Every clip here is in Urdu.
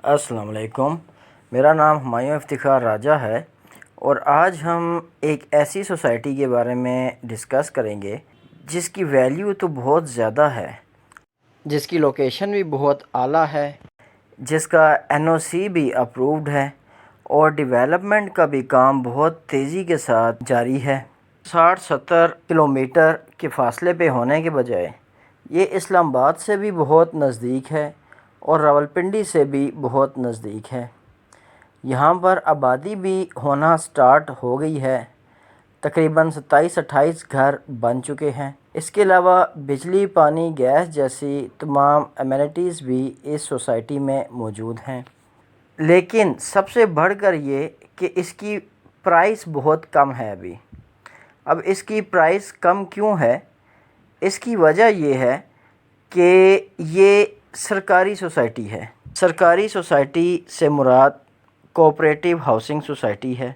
السلام علیکم، میرا نام ہمایوں افتخار راجہ ہے اور آج ہم ایک ایسی سوسائٹی کے بارے میں ڈسکس کریں گے جس کی ویلیو تو بہت زیادہ ہے، جس کی لوکیشن بھی بہت اعلیٰ ہے، جس کا NOC بھی اپرووڈ ہے اور ڈیولپمنٹ کا بھی کام بہت تیزی کے ساتھ جاری ہے۔ 60-70 کلومیٹر کے فاصلے پہ ہونے کے بجائے یہ اسلام آباد سے بھی بہت نزدیک ہے اور راولپنڈی سے بھی بہت نزدیک ہے۔ یہاں پر آبادی بھی ہونا سٹارٹ ہو گئی ہے، تقریباً 27-28 گھر بن چکے ہیں۔ اس کے علاوہ بجلی، پانی، گیس جیسی تمام ایمینٹیز بھی اس سوسائٹی میں موجود ہیں، لیکن سب سے بڑھ کر یہ کہ اس کی پرائس بہت کم ہے ابھی۔ اب اس کی پرائس کم کیوں ہے؟ اس کی وجہ یہ ہے کہ یہ سرکاری سوسائٹی ہے۔ سرکاری سوسائٹی سے مراد کوآپریٹیو ہاؤسنگ سوسائٹی ہے،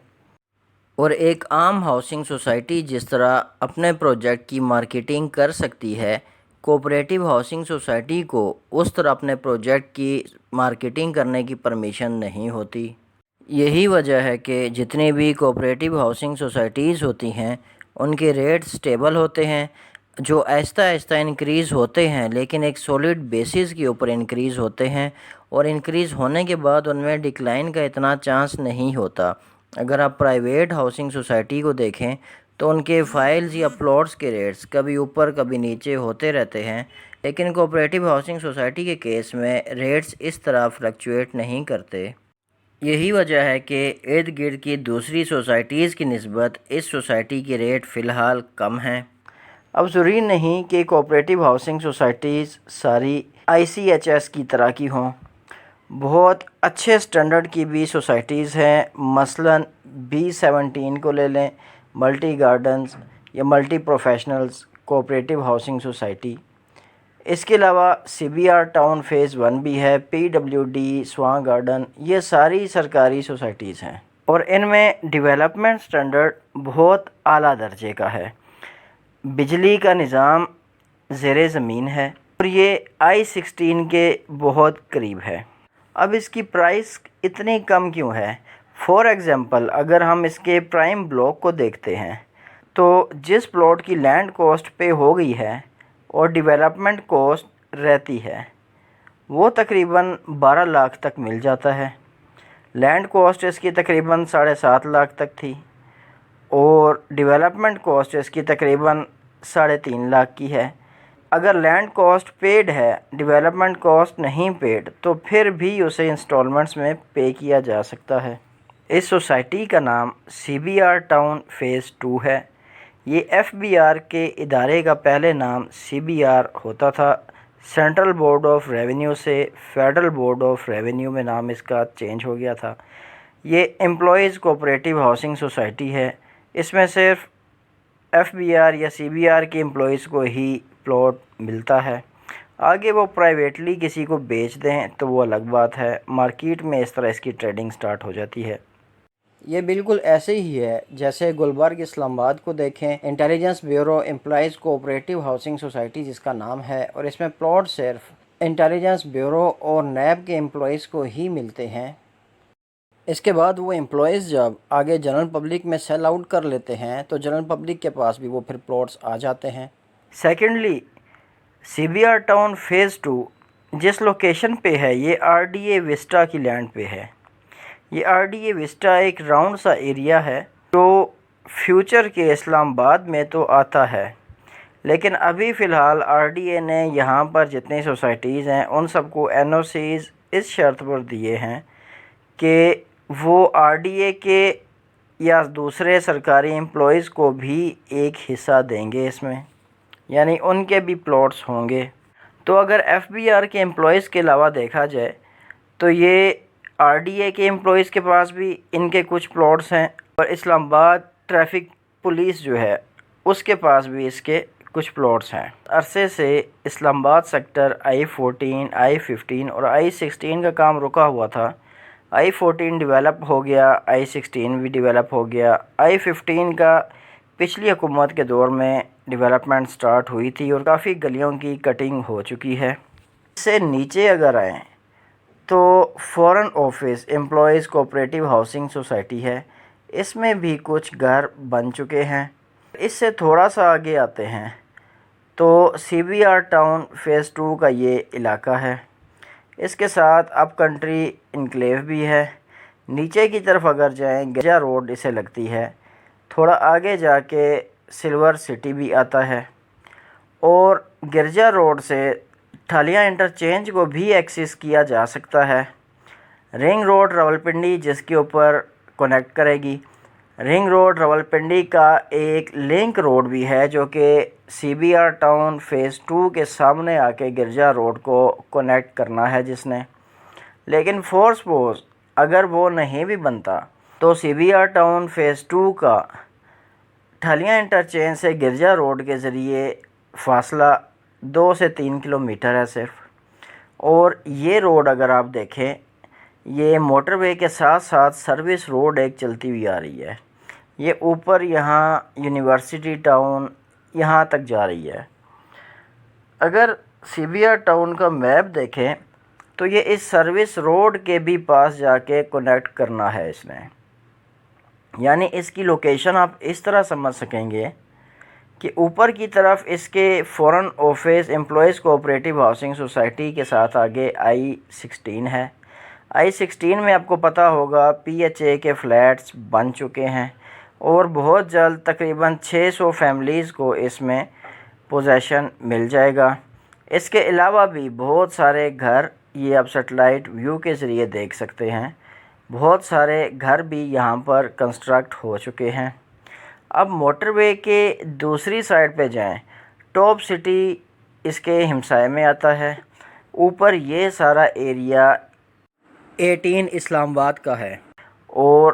اور ایک عام ہاؤسنگ سوسائٹی جس طرح اپنے پروجیکٹ کی مارکیٹنگ کر سکتی ہے، کوآپریٹیو ہاؤسنگ سوسائٹی کو اس طرح اپنے پروجیکٹ کی مارکیٹنگ کرنے کی پرمیشن نہیں ہوتی۔ یہی وجہ ہے کہ جتنی بھی کوآپریٹیو ہاؤسنگ سوسائٹیز ہوتی ہیں ان کے ریٹ سٹیبل ہوتے ہیں، جو آہستہ آہستہ انکریز ہوتے ہیں لیکن ایک سولڈ بیسس کے اوپر انکریز ہوتے ہیں، اور انکریز ہونے کے بعد ان میں ڈکلائن کا اتنا چانس نہیں ہوتا۔ اگر آپ پرائیویٹ ہاؤسنگ سوسائٹی کو دیکھیں تو ان کے فائلز یا پلاٹس کے ریٹس کبھی اوپر کبھی نیچے ہوتے رہتے ہیں، لیکن کوآپریٹیو ہاؤسنگ سوسائٹی کے کیس میں ریٹس اس طرح فلکچویٹ نہیں کرتے۔ یہی وجہ ہے کہ ارد گرد کی دوسری سوسائٹیز کی نسبت اس سوسائٹی کے ریٹ فی الحال کم ہیں۔ اب ضروری نہیں کہ کوآپریٹیو ہاؤسنگ سوسائٹیز ساری ICHS کی طرح کی ہوں، بہت اچھے سٹینڈرڈ کی بھی سوسائٹیز ہیں۔ مثلاً B17 کو لے لیں، ملٹی گارڈنز یا multi professionals cooperative housing society. اس کے علاوہ CBR ٹاؤن فیز 1 بھی ہے، PWD، سوان گارڈن، یہ ساری سرکاری سوسائٹیز ہیں اور ان میں ڈیولپمنٹ سٹینڈرڈ بہت اعلیٰ درجے کا ہے۔ بجلی کا نظام زیر زمین ہے اور یہ I16 کے بہت قریب ہے۔ اب اس کی پرائس اتنی کم کیوں ہے؟ فار ایگزامپل اگر ہم اس کے پرائم بلاک کو دیکھتے ہیں تو جس پلاٹ کی لینڈ کاسٹ پے ہو گئی ہے اور ڈیولپمنٹ کاسٹ رہتی ہے وہ تقریباً 12 لاکھ تک مل جاتا ہے۔ لینڈ کاسٹ اس کی تقریباً 7.5 لاکھ تک تھی اور ڈیولپمنٹ کاسٹ اس کی تقریباً 3.5 لاکھ کی ہے۔ اگر لینڈ کاسٹ پیڈ ہے، ڈیولپمنٹ کاسٹ نہیں پیڈ، تو پھر بھی اسے انسٹالمنٹس میں پے کیا جا سکتا ہے۔ اس سوسائٹی کا نام CBR ٹاؤن فیز 2 ہے۔ یہ FBR کے ادارے کا پہلے نام CBR ہوتا تھا، سینٹرل بورڈ آف ریونیو سے فیڈرل بورڈ آف ریونیو میں نام اس کا چینج ہو گیا تھا۔ یہ امپلائیز کوآپریٹیو ہاؤسنگ سوسائٹی ہے، اس میں صرف FBR یا CBR کے امپلائیز کو ہی پلاٹ ملتا ہے، آگے وہ پرائیویٹلی کسی کو بیچ دیں تو وہ الگ بات ہے۔ مارکیٹ میں اس طرح اس کی ٹریڈنگ سٹارٹ ہو جاتی ہے۔ یہ بالکل ایسے ہی ہے جیسے گلبرگ اسلام آباد کو دیکھیں، intelligence bureau employees cooperative housing society جس کا نام ہے، اور اس میں پلاٹ صرف انٹیلیجنس بیورو اور نیب کے امپلائیز کو ہی ملتے ہیں۔ اس کے بعد وہ امپلائیز جب آگے جنرل پبلک میں سیل آؤٹ کر لیتے ہیں تو جنرل پبلک کے پاس بھی وہ پھر پلاٹس آ جاتے ہیں۔ سیکنڈلی CBR ٹاؤن فیز 2 جس لوکیشن پہ ہے یہ RDA وسٹا کی لینڈ پہ ہے۔ یہ RDA وسٹا ایک راؤنڈ سا ایریا ہے جو فیوچر کے اسلام آباد میں تو آتا ہے، لیکن ابھی فی الحال RDA نے یہاں پر جتنی سوسائٹیز ہیں ان سب کو NOCs اس شرط پر دیے ہیں کہ وہ RDA کے یا دوسرے سرکاری امپلائیز کو بھی ایک حصہ دیں گے اس میں، یعنی ان کے بھی پلاٹس ہوں گے۔ تو اگر FBR کے امپلائیز کے علاوہ دیکھا جائے تو یہ RDA کے امپلائیز کے پاس بھی ان کے کچھ پلاٹس ہیں، اور اسلام آباد ٹریفک پولیس جو ہے اس کے پاس بھی اس کے کچھ پلاٹس ہیں۔ عرصے سے اسلام آباد سیکٹر I14، I15 اور I16 کا کام رکا ہوا تھا۔ I14 ڈیولپ ہو گیا، I16 بھی ڈیولپ ہو گیا۔ I15 کا پچھلی حکومت کے دور میں ڈیولپمنٹ سٹارٹ ہوئی تھی اور کافی گلیوں کی کٹنگ ہو چکی ہے۔ اس سے نیچے اگر آئیں تو فورن office employees cooperative housing society ہے، اس میں بھی کچھ گھر بن چکے ہیں۔ اس سے تھوڑا سا آگے آتے ہیں تو C B R town phase 2 کا یہ علاقہ ہے۔ اس کے ساتھ اپ کنٹری انکلیو بھی ہے۔ نیچے کی طرف اگر جائیں گرجا روڈ اسے لگتی ہے، تھوڑا آگے جا کے سلور سٹی بھی آتا ہے، اور گرجا روڈ سے ٹھالیاں انٹرچینج کو بھی ایکسس کیا جا سکتا ہے۔ رنگ روڈ راولپنڈی جس کے اوپر کنیکٹ کرے گی۔ رنگ روڈ راولپنڈی کا ایک لنک روڈ بھی ہے جو کہ C B R town phase 2 کے سامنے آ کے گرجا روڈ کو کنیکٹ کرنا ہے جس نے، لیکن فور سپوز اگر وہ نہیں بھی بنتا تو C B R town phase 2 کا ٹھالیاں انٹرچینج سے گرجا روڈ کے ذریعے فاصلہ 2 سے 3 کلومیٹر ہے صرف۔ اور یہ روڈ اگر آپ دیکھیں، یہ موٹر وے کے ساتھ ساتھ سروس روڈ ایک چلتی ہوئی آ رہی ہے۔ یہ اوپر یہاں یونیورسٹی ٹاؤن یہاں تک جا رہی ہے۔ اگر سی بی آر ٹاؤن کا میپ دیکھیں تو یہ اس سروس روڈ کے بھی پاس جا کے کنیکٹ کرنا ہے اس نے، یعنی اس کی لوکیشن آپ اس طرح سمجھ سکیں گے کہ اوپر کی طرف اس کے فورن office employees cooperative housing society کے ساتھ آگے I-16 ہے۔ I-16 میں آپ کو پتہ ہوگا PHA کے فلیٹس بن چکے ہیں، اور بہت جلد تقریباً 600 فیملیز کو اس میں پوزیشن مل جائے گا۔ اس کے علاوہ بھی بہت سارے گھر، یہ آپ سیٹلائٹ ویو کے ذریعے دیکھ سکتے ہیں، بہت سارے گھر بھی یہاں پر کنسٹرکٹ ہو چکے ہیں۔ اب موٹر وے کے دوسری سائڈ پہ جائیں، ٹاپ سٹی اس کے ہمسائے میں آتا ہے۔ اوپر یہ سارا ایریا 18 اسلام آباد کا ہے، اور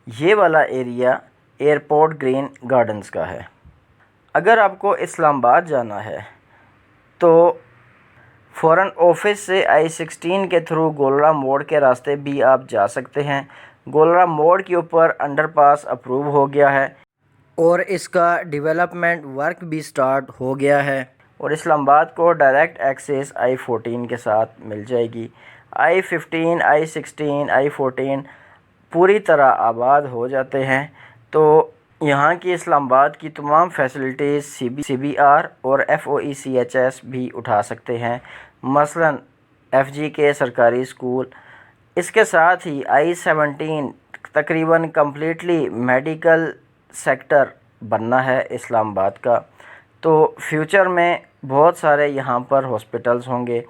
یہ والا ایریا ایئرپورٹ گرین گارڈنز کا ہے۔ اگر آپ کو اسلام آباد جانا ہے تو فورن آفس سے I-16 کے تھرو گولڑا موڑ کے راستے بھی آپ جا سکتے ہیں۔ گولڑا موڑ کے اوپر انڈر پاس اپروو ہو گیا ہے، اور اس کا ڈیولپمنٹ ورک بھی سٹارٹ ہو گیا ہے، اور اسلام آباد کو ڈائریکٹ ایکسیس I-14 کے ساتھ مل جائے گی۔ I-15 I-16 I-14 پوری طرح آباد ہو جاتے ہیں، تو یہاں کی اسلام آباد کی تمام فیسلٹیز سی بی آر اور FOECHS بھی اٹھا سکتے ہیں، مثلا FGK سرکاری اسکول۔ اس کے ساتھ ہی I-17 تقریباً کمپلیٹلی میڈیکل سیکٹر بننا ہے اسلام آباد کا، تو فیوچر میں بہت سارے یہاں پر ہاسپٹلز ہوں گے۔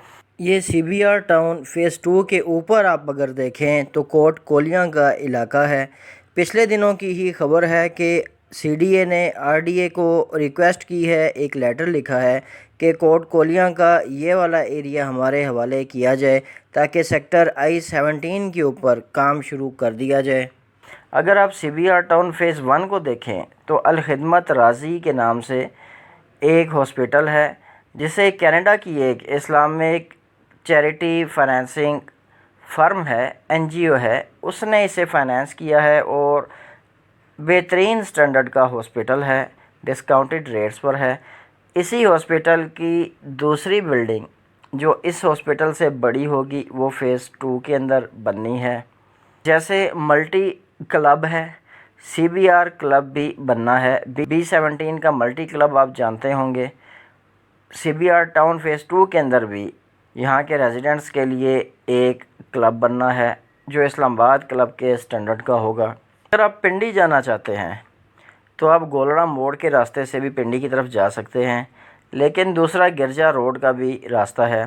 یہ C B R town phase 2 کے اوپر آپ اگر دیکھیں تو کوٹ کولیاں کا علاقہ ہے۔ پچھلے دنوں کی ہی خبر ہے کہ CDA نے RDA کو ریکویسٹ کی ہے، ایک لیٹر لکھا ہے کہ کوٹ کولیاں کا یہ والا ایریا ہمارے حوالے کیا جائے تاکہ سیکٹر I-17 کے اوپر کام شروع کر دیا جائے۔ اگر آپ C B R town phase 1 کو دیکھیں تو الخدمت راضی کے نام سے ایک ہاسپٹل ہے، جسے کینیڈا کی ایک اسلامک چیریٹی فائنینسنگ فرم ہے، NGO ہے، اس نے اسے فائنینس کیا ہے، اور بہترین سٹینڈرڈ کا ہاسپٹل ہے، ڈسکاؤنٹڈ ریٹس پر ہے۔ اسی ہاسپٹل کی دوسری بلڈنگ جو اس ہاسپٹل سے بڑی ہوگی وہ فیز 2 کے اندر بننی ہے۔ جیسے ملٹی کلب ہے، سی بی آر کلب بھی بننا ہے، B-17 کا ملٹی کلب آپ جانتے ہوں گے۔ C B R town phase 2 کے اندر بھی یہاں کے ریزیڈنٹس کے لیے ایک کلب بننا ہے جو اسلام آباد کلب کے سٹینڈرڈ کا ہوگا۔ اگر آپ پنڈی جانا چاہتے ہیں تو آپ گولڑا موڑ کے راستے سے بھی پنڈی کی طرف جا سکتے ہیں، لیکن دوسرا گرجا روڈ کا بھی راستہ ہے۔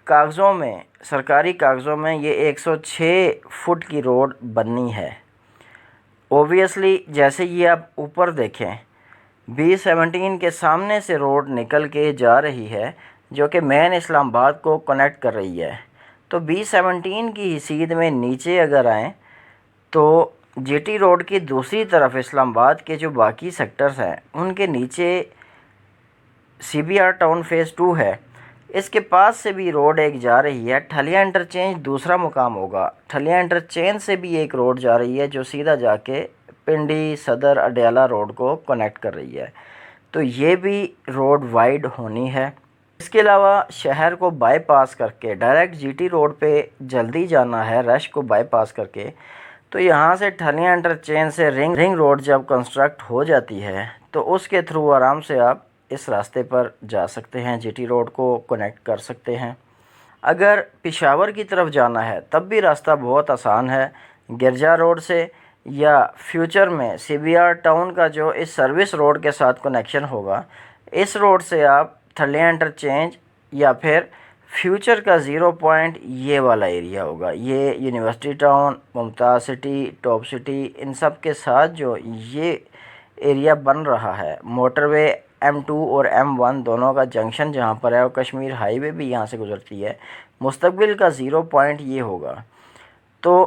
کاغذوں میں، سرکاری کاغذوں میں یہ 106 فٹ کی روڈ بننی ہے۔ اوبویسلی جیسے یہ آپ اوپر دیکھیں B-17 کے سامنے سے روڈ نکل کے جا رہی ہے جو کہ مین اسلام آباد کو کنیکٹ کر رہی ہے، تو B-17 کی حیثیت میں نیچے اگر آئیں تو جی ٹی روڈ کی دوسری طرف اسلام آباد کے جو باقی سیکٹرز ہیں ان کے نیچے C B R town phase 2 ہے، اس کے پاس سے بھی روڈ ایک جا رہی ہے۔ ٹھلیاں انٹرچینج دوسرا مقام ہوگا، ٹھلیاں انٹرچینج سے بھی ایک روڈ جا رہی ہے جو سیدھا جا کے پنڈی صدر اڈیالہ روڈ کو کنیکٹ کر رہی ہے، تو یہ بھی روڈ وائڈ ہونی ہے۔ اس کے علاوہ شہر کو بائی پاس کر کے ڈائریکٹ جی ٹی روڈ پہ جلدی جانا ہے، رش کو بائی پاس کر کے، تو یہاں سے ٹھلیاں انٹرچینج سے رنگ روڈ جب کنسٹرکٹ ہو جاتی ہے تو اس کے تھرو آرام سے آپ اس راستے پر جا سکتے ہیں، جی ٹی روڈ کو کنیکٹ کر سکتے ہیں۔ اگر پشاور کی طرف جانا ہے تب بھی راستہ بہت آسان ہے، گرجا روڈ سے یا فیوچر میں سی بی آر ٹاؤن کا جو اس سروس روڈ کے ساتھ کنیکشن ہوگا، اس روڈ سے آپ تھلیاں انٹرچینج یا پھر فیوچر کا 0 پوائنٹ یہ والا ایریا ہوگا، یہ یونیورسٹی ٹاؤن، ممتاز سٹی، ٹاپ سٹی، ان سب کے ساتھ جو یہ ایریا بن رہا ہے، موٹر وے M2 اور M1 دونوں کا جنکشن جہاں پر ہے، اور کشمیر ہائی وے بھی یہاں سے گزرتی ہے، مستقبل کا 0 پوائنٹ یہ ہوگا۔ تو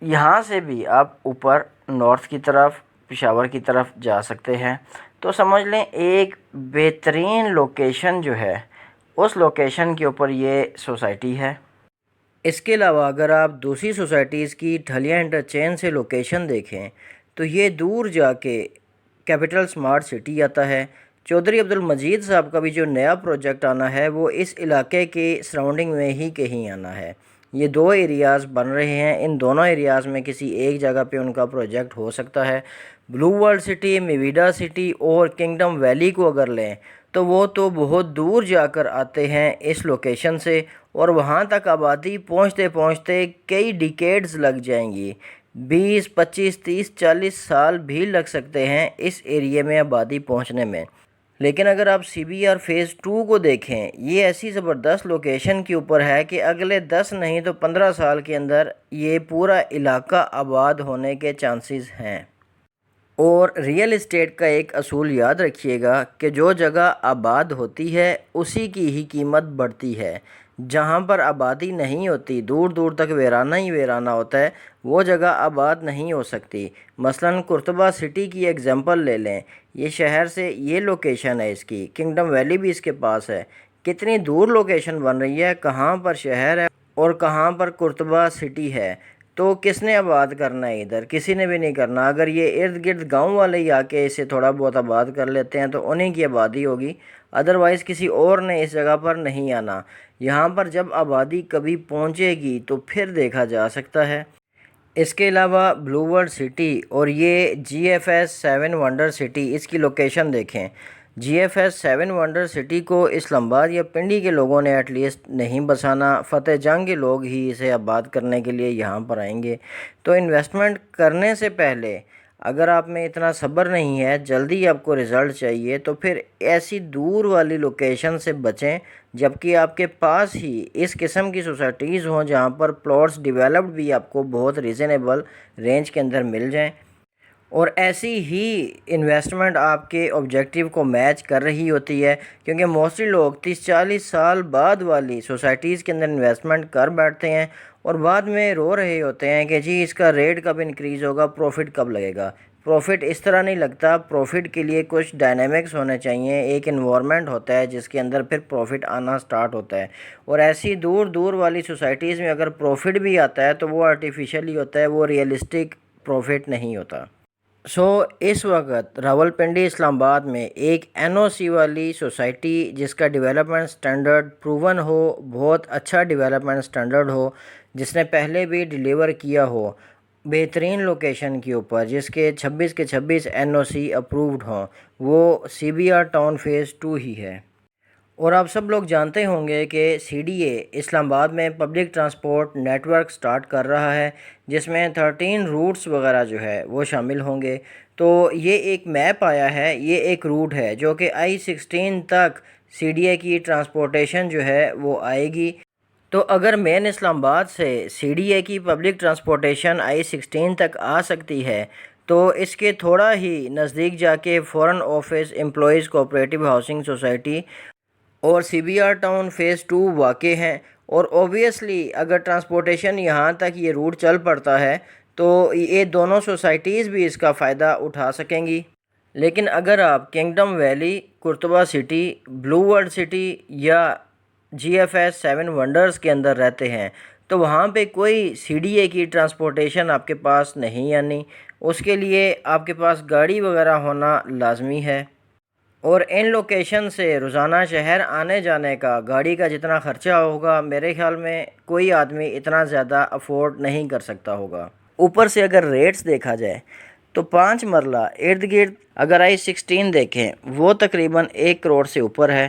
یہاں سے بھی آپ اوپر نارتھ کی طرف، پشاور کی طرف جا سکتے ہیں۔ تو سمجھ لیں ایک بہترین لوکیشن جو ہے، اس لوکیشن کے اوپر یہ سوسائٹی ہے۔ اس کے علاوہ اگر آپ دوسری سوسائٹیز کی ٹھلیاں انٹرچینج سے لوکیشن دیکھیں تو یہ دور جا کے کیپٹل سمارٹ سٹی آتا ہے۔ چودھری عبدالمجید صاحب کا بھی جو نیا پروجیکٹ آنا ہے وہ اس علاقے کے سراؤنڈنگ میں ہی کہیں آنا ہے۔ یہ دو ایریاز بن رہے ہیں، ان دونوں ایریاز میں کسی ایک جگہ پہ ان کا پروجیکٹ ہو سکتا ہے۔ بلو ورلڈ سٹی، میویڈا سٹی اور کنگڈم ویلی کو اگر لیں تو وہ تو بہت دور جا کر آتے ہیں اس لوکیشن سے، اور وہاں تک آبادی پہنچتے پہنچتے کئی ڈیکیڈز لگ جائیں گی، 20، 25، 30، 40 سال بھی لگ سکتے ہیں اس ایریے میں آبادی پہنچنے میں۔ لیکن اگر آپ سی بی آر فیز 2 کو دیکھیں، یہ ایسی زبردست لوکیشن کے اوپر ہے کہ اگلے 10 نہیں تو 15 سال کے اندر یہ پورا علاقہ آباد ہونے کے چانسز ہیں۔ اور ریئل اسٹیٹ کا ایک اصول یاد رکھیے گا کہ جو جگہ آباد ہوتی ہے اسی کی ہی قیمت بڑھتی ہے۔ جہاں پر آبادی نہیں ہوتی، دور دور تک ویرانہ ہی ویرانہ ہوتا ہے، وہ جگہ آباد نہیں ہو سکتی۔ مثلاً قرطبہ سٹی کی ایگزامپل لے لیں، یہ شہر سے یہ لوکیشن ہے اس کی، کنگڈم ویلی بھی اس کے پاس ہے، کتنی دور لوکیشن بن رہی ہے، کہاں پر شہر ہے اور کہاں پر قرطبہ سٹی ہے۔ تو کس نے آباد کرنا ہے ادھر؟ کسی نے بھی نہیں کرنا۔ اگر یہ ارد گرد گاؤں والے ہی آ کے اسے تھوڑا بہت آباد کر لیتے ہیں تو انہیں کی آبادی ہوگی، ادروائز کسی اور نے اس جگہ پر نہیں آنا۔ یہاں پر جب آبادی کبھی پہنچے گی تو پھر دیکھا جا سکتا ہے۔ اس کے علاوہ بلو ورلڈ سٹی اور یہ GFS 7 ونڈر سٹی، اس کی لوکیشن دیکھیں۔ GFS 7 ونڈر سٹی کو اسلام آباد یا پنڈی کے لوگوں نے ایٹ لیسٹ نہیں بسانا، فتح جنگ کے لوگ ہی اسے آباد کرنے کے لیے یہاں پر آئیں گے۔ تو انویسٹمنٹ کرنے سے پہلے اگر آپ میں اتنا صبر نہیں ہے، جلدی آپ کو رزلٹ چاہیے، تو پھر ایسی دور والی لوکیشن سے بچیں، جبکہ آپ کے پاس ہی اس قسم کی سوسائٹیز ہوں جہاں پر پلاٹس ڈیولپڈ بھی آپ کو بہت ریزنیبل رینج کے اندر مل جائیں۔ اور ایسی ہی انویسٹمنٹ آپ کے آبجیکٹیو کو میچ کر رہی ہوتی ہے، کیونکہ موسٹلی لوگ 30-40 سال بعد والی سوسائٹیز کے اندر انویسٹمنٹ کر بیٹھتے ہیں اور بعد میں رو رہے ہوتے ہیں کہ جی اس کا ریٹ کب انکریز ہوگا، پروفٹ کب لگے گا۔ پروفٹ اس طرح نہیں لگتا، پروفٹ کے لیے کچھ ڈائنامکس ہونے چاہیے، ایک انوائرمنٹ ہوتا ہے جس کے اندر پھر پروفٹ آنا سٹارٹ ہوتا ہے۔ اور ایسی دور دور والی سوسائٹیز میں اگر پروفٹ بھی آتا ہے تو وہ آرٹیفیشیل ہی ہوتا ہے، وہ ریئلسٹک پروفٹ نہیں ہوتا۔ اس وقت راولپنڈی اسلام آباد میں ایک NOC والی سوسائٹی جس کا ڈیولپمنٹ سٹینڈرڈ پروون ہو، بہت اچھا ڈیولپمنٹ سٹینڈرڈ ہو، جس نے پہلے بھی ڈیلیور کیا ہو بہترین لوکیشن کے اوپر، جس کے 26 کے 26 NOC اپرووڈ ہوں، وہ CBR ٹاؤن فیز 2 ہی ہے۔ اور آپ سب لوگ جانتے ہوں گے کہ CDA اسلام آباد میں public transport network start کر رہا ہے، جس میں 13 روٹس وغیرہ جو ہے وہ شامل ہوں گے۔ تو یہ ایک میپ آیا ہے، یہ ایک روٹ ہے جو کہ I-16 تک CDA کی ٹرانسپورٹیشن جو ہے وہ آئے گی۔ تو اگر مین اسلام آباد سے CDA کی پبلک ٹرانسپورٹیشن I-16 تک آ سکتی ہے تو اس کے تھوڑا ہی نزدیک جا کے فورن office employees cooperative housing society اور CBR ٹاؤن فیز 2 واقع ہیں۔ اور اوبویسلی اگر ٹرانسپورٹیشن یہاں تک یہ روٹ چل پڑتا ہے تو یہ دونوں سوسائٹیز بھی اس کا فائدہ اٹھا سکیں گی۔ لیکن اگر آپ kingdom valley, Qurtuba city, blue world city یا GFS 7 ونڈرز کے اندر رہتے ہیں تو وہاں پہ کوئی CDA کی ٹرانسپورٹیشن آپ کے پاس نہیں آنی، اس کے لیے آپ کے پاس گاڑی وغیرہ ہونا لازمی ہے۔ اور ان لوکیشن سے روزانہ شہر آنے جانے کا گاڑی کا جتنا خرچہ ہوگا میرے خیال میں کوئی آدمی اتنا زیادہ افورڈ نہیں کر سکتا ہوگا۔ اوپر سے اگر ریٹس دیکھا جائے تو 5 مرلہ ارد گرد اگر i16 دیکھیں وہ تقریباً 1 کروڑ سے اوپر ہے،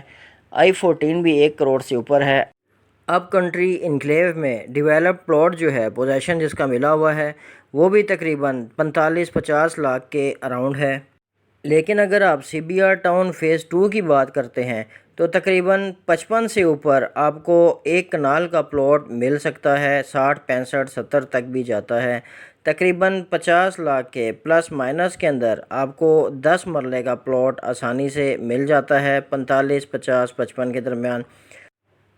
i14 بھی 1 کروڑ سے اوپر ہے۔ اب کنٹری انکلیو میں ڈیولپ پلاٹ جو ہے پوزیشن جس کا ملا ہوا ہے وہ بھی تقریباً 45-50 لاکھ کے اراؤنڈ ہے۔ لیکن اگر آپ C B R town phase 2 کی بات کرتے ہیں تو تقریباً 55 سے اوپر آپ کو 1 کنال کا پلاٹ مل سکتا ہے، 60 65 70 تک بھی جاتا ہے۔ تقریباً 50 لاکھ کے پلس مائنس کے اندر آپ کو 10 مرلے کا پلاٹ آسانی سے مل جاتا ہے، 45 50 55 کے درمیان۔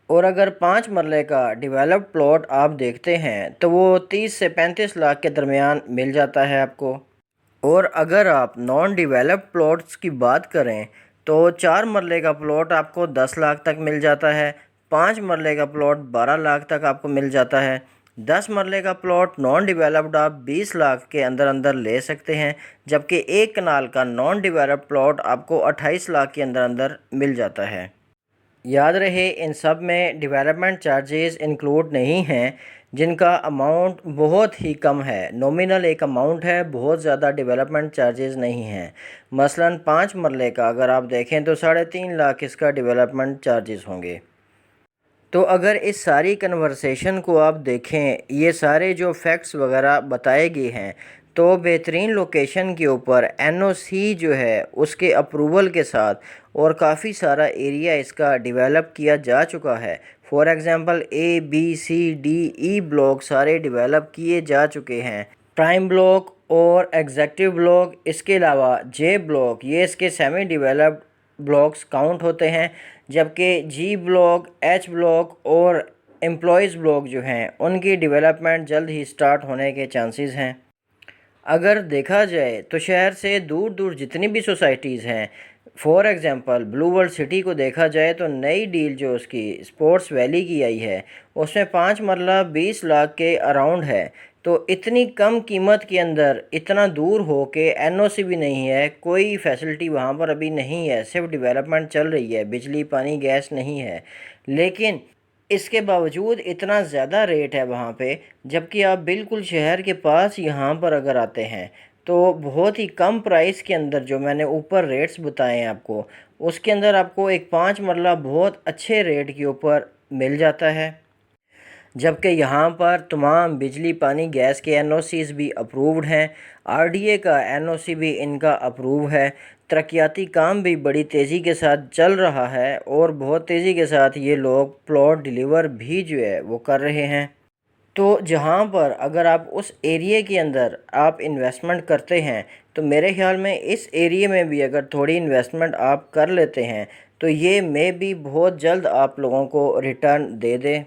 اور اگر 5 مرلے کا ڈیولپ پلاٹ آپ دیکھتے ہیں تو وہ 30 سے 35 لاکھ کے درمیان مل جاتا ہے آپ کو۔ اور اگر آپ نان ڈیولپ پلاٹس کی بات کریں تو 4 مرلے کا پلاٹ آپ کو 10 لاکھ تک مل جاتا ہے، 5 مرلے کا پلاٹ 12 لاکھ تک آپ کو مل جاتا ہے، 10 مرلے کا پلاٹ نان ڈیولپڈ آپ 20 لاکھ کے اندر اندر لے سکتے ہیں، جبکہ 1 کنال کا نان ڈیولپ پلاٹ آپ کو 28 لاکھ کے اندر اندر مل جاتا ہے۔ یاد رہے ان سب میں ڈیولپمنٹ چارجز انکلوڈ نہیں ہیں، جن کا اماؤنٹ بہت ہی کم ہے، نومینل ایک اماؤنٹ ہے، بہت زیادہ ڈیولپمنٹ چارجز نہیں ہیں۔ مثلا 5 مرلے کا اگر آپ دیکھیں تو 3.5 لاکھ اس کا ڈیولپمنٹ چارجز ہوں گے۔ تو اگر اس ساری کنورسیشن کو آپ دیکھیں، یہ سارے جو فیکٹس وغیرہ بتائے گئے ہیں، تو بہترین لوکیشن کے اوپر این او سی جو ہے اس کے اپروول کے ساتھ اور کافی سارا ایریا اس کا ڈیولپ کیا جا چکا ہے۔ For example A B C D E block سارے ڈیولپ کیے جا چکے ہیں، پرائم بلاک اور ایگزیکٹو بلاک، اس کے علاوہ جے بلاک یہ اس کے سیمی ڈیولپڈ بلاکس کاؤنٹ ہوتے ہیں، جبکہ جی بلاک، ایچ بلاک اور امپلائیز بلاک جو ہیں ان کی ڈیولپمنٹ جلد ہی سٹارٹ ہونے کے چانسز ہیں۔ اگر دیکھا جائے تو شہر سے دور دور جتنی بھی سوسائٹیز ہیں، for example Blue world City کو دیکھا جائے تو نئی ڈیل جو اس کی اسپورٹس ویلی کی آئی ہے اس میں 5 مرلہ 20 لاکھ کے اراؤنڈ ہے۔ تو اتنی کم قیمت کے اندر اتنا دور ہو کے این او سی بھی نہیں ہے، کوئی فیسلٹی وہاں پر ابھی نہیں ہے، صرف ڈیولپمنٹ چل رہی ہے، بجلی پانی گیس نہیں ہے، لیکن اس کے باوجود اتنا زیادہ ریٹ ہے وہاں پہ، جبکہ آپ بالکل شہر کے پاس یہاں پر اگر آتے ہیں تو بہت ہی کم پرائس کے اندر جو میں نے اوپر ریٹس بتائے ہیں آپ کو، اس کے اندر آپ کو ایک 5 مرلہ بہت اچھے ریٹ کے اوپر مل جاتا ہے، جبکہ یہاں پر تمام بجلی پانی گیس کے این او سیز بھی اپرووڈ ہیں، آر ڈی اے کا این او سی بھی ان کا اپروو ہے، ترقیاتی کام بھی بڑی تیزی کے ساتھ چل رہا ہے اور بہت تیزی کے ساتھ یہ لوگ پلاٹ ڈیلیور بھی جو ہے وہ کر رہے ہیں۔ تو جہاں پر اگر آپ اس ایریے کے اندر آپ انویسٹمنٹ کرتے ہیں تو میرے خیال میں اس ایریے میں بھی اگر تھوڑی انویسٹمنٹ آپ کر لیتے ہیں تو یہ میں بھی بہت جلد آپ لوگوں کو ریٹرن دے دے۔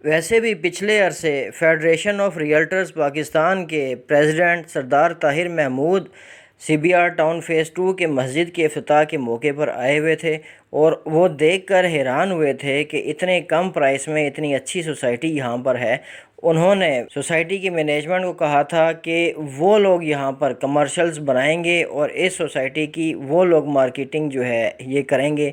ویسے بھی پچھلے عرصے فیڈریشن آف ریئلٹرز پاکستان کے president Sardar Tahir Mahmood C B R town phase 2 کے مسجد کے افتتاح کے موقع پر آئے ہوئے تھے اور وہ دیکھ کر حیران ہوئے تھے کہ اتنے کم پرائس میں اتنی اچھی سوسائٹی یہاں پر ہے۔ انہوں نے سوسائٹی کی مینجمنٹ کو کہا تھا کہ وہ لوگ یہاں پر کمرشلز بنائیں گے اور اس سوسائٹی کی وہ لوگ مارکیٹنگ جو ہے یہ کریں گے۔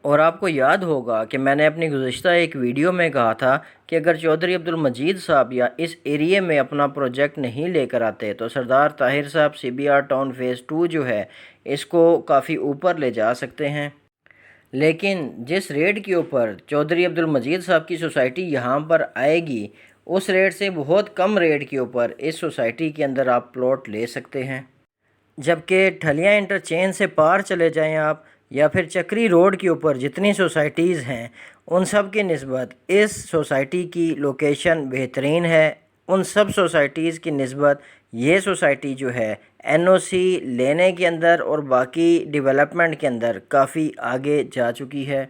اور آپ کو یاد ہوگا کہ میں نے اپنی گزشتہ ایک ویڈیو میں کہا تھا کہ اگر چودھری عبدالمجید صاحب یا اس ایریے میں اپنا پروجیکٹ نہیں لے کر آتے تو سردار طاہر صاحب C B R town phase 2 جو ہے اس کو کافی اوپر لے جا سکتے ہیں، لیکن جس ریٹ کے اوپر چودھری عبدالمجید صاحب کی سوسائٹی یہاں پر آئے گی اس ریٹ سے بہت کم ریٹ کے اوپر اس سوسائٹی کے اندر آپ پلاٹ لے سکتے ہیں، جبکہ ٹھلیاں انٹرچینج سے پار چلے جائیں آپ یا پھر چکری روڈ کے اوپر جتنی سوسائٹیز ہیں ان سب کی نسبت اس سوسائٹی کی لوکیشن بہترین ہے، ان سب سوسائٹیز کی نسبت یہ سوسائٹی جو ہے این او سی لینے کے اندر اور باقی ڈیولپمنٹ کے اندر کافی آگے جا چکی ہے۔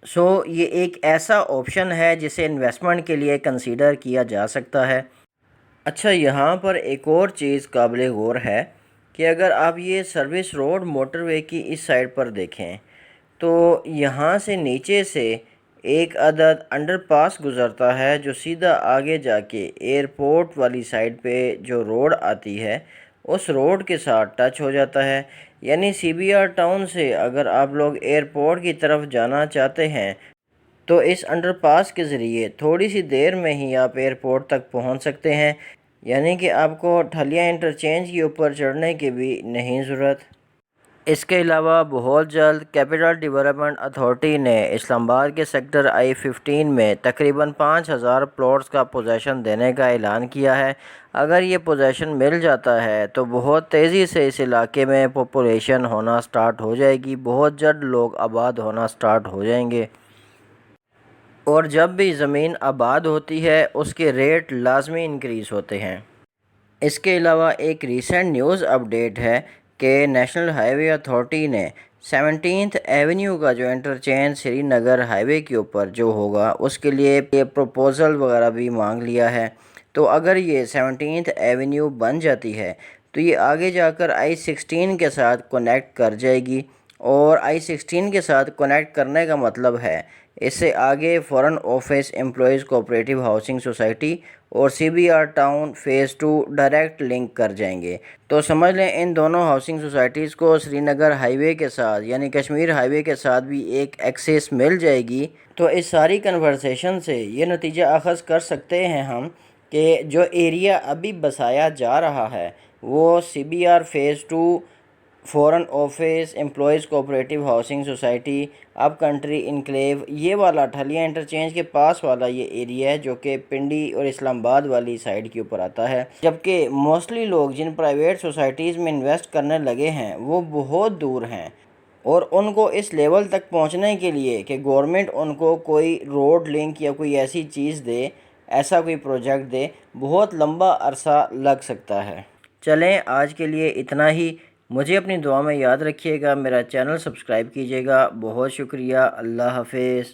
سو یہ ایک ایسا آپشن ہے جسے انویسٹمنٹ کے لیے کنسیڈر کیا جا سکتا ہے۔ اچھا، یہاں پر ایک اور چیز قابل غور ہے کہ اگر آپ یہ سروس روڈ موٹر وے کی اس سائڈ پر دیکھیں تو یہاں سے نیچے سے ایک عدد انڈر پاس گزرتا ہے جو سیدھا آگے جا کے ایئرپورٹ والی سائڈ پہ جو روڈ آتی ہے اس روڈ کے ساتھ ٹچ ہو جاتا ہے، یعنی سی بی آر ٹاؤن سے اگر آپ لوگ ایئرپورٹ کی طرف جانا چاہتے ہیں تو اس انڈر پاس کے ذریعے تھوڑی سی دیر میں ہی آپ ایئرپورٹ تک پہنچ سکتے ہیں، یعنی کہ آپ کو ٹھلیاں انٹرچینج کے اوپر چڑھنے کی بھی نہیں ضرورت۔ اس کے علاوہ بہت جلد کیپٹل ڈیولپمنٹ اتھارٹی نے اسلام آباد کے سیکٹر I-15 میں تقریباً 5,000 پلاٹس کا پوزیشن دینے کا اعلان کیا ہے۔ اگر یہ پوزیشن مل جاتا ہے تو بہت تیزی سے اس علاقے میں پاپولیشن ہونا سٹارٹ ہو جائے گی، بہت جلد لوگ آباد ہونا سٹارٹ ہو جائیں گے، اور جب بھی زمین آباد ہوتی ہے اس کے ریٹ لازمی انکریز ہوتے ہیں۔ اس کے علاوہ ایک ریسنٹ نیوز اپڈیٹ ہے کہ نیشنل ہائی وے اتھارٹی نے 17th ایونیو کا جو انٹرچینج سری نگر ہائی وے کے اوپر جو ہوگا اس کے لیے یہ پروپوزل وغیرہ بھی مانگ لیا ہے۔ تو اگر یہ 17th ایونیو بن جاتی ہے تو یہ آگے جا کر I-16 کے ساتھ کنیکٹ کر جائے گی، اور I-16 کے ساتھ کنیکٹ کرنے کا مطلب ہے اس سے آگے foreign office employees cooperative housing society اور C B R town phase 2 direct link کر جائیں گے۔ تو سمجھ لیں ان دونوں ہاؤسنگ سوسائٹیز کو سری نگر ہائی وے کے ساتھ یعنی کشمیر ہائی وے کے ساتھ بھی ایک ایکسیس مل جائے گی۔ تو اس ساری کنورسیشن سے یہ نتیجہ اخذ کر سکتے ہیں ہم کہ جو ایریا ابھی بسایا جا رہا ہے وہ C B R phase 2 foreign office employees cooperative housing society up country enclave یہ والا ٹھلیاں انٹرچینج کے پاس والا یہ ایریا ہے جو کہ پنڈی اور اسلام آباد والی سائڈ کے اوپر آتا ہے، جبکہ موسٹلی لوگ جن پرائیویٹ سوسائٹیز میں انویسٹ کرنے لگے ہیں وہ بہت دور ہیں، اور ان کو اس لیول تک پہنچنے کے لیے کہ گورنمنٹ ان کو کوئی روڈ لنک یا کوئی ایسی چیز دے، ایسا کوئی پروجیکٹ دے، بہت لمبا عرصہ لگ سکتا ہے۔ چلیں آج کے لیے اتنا ہی، مجھے اپنی دعا میں یاد رکھیے گا، میرا چینل سبسکرائب کیجیے گا، بہت شکریہ، اللہ حافظ۔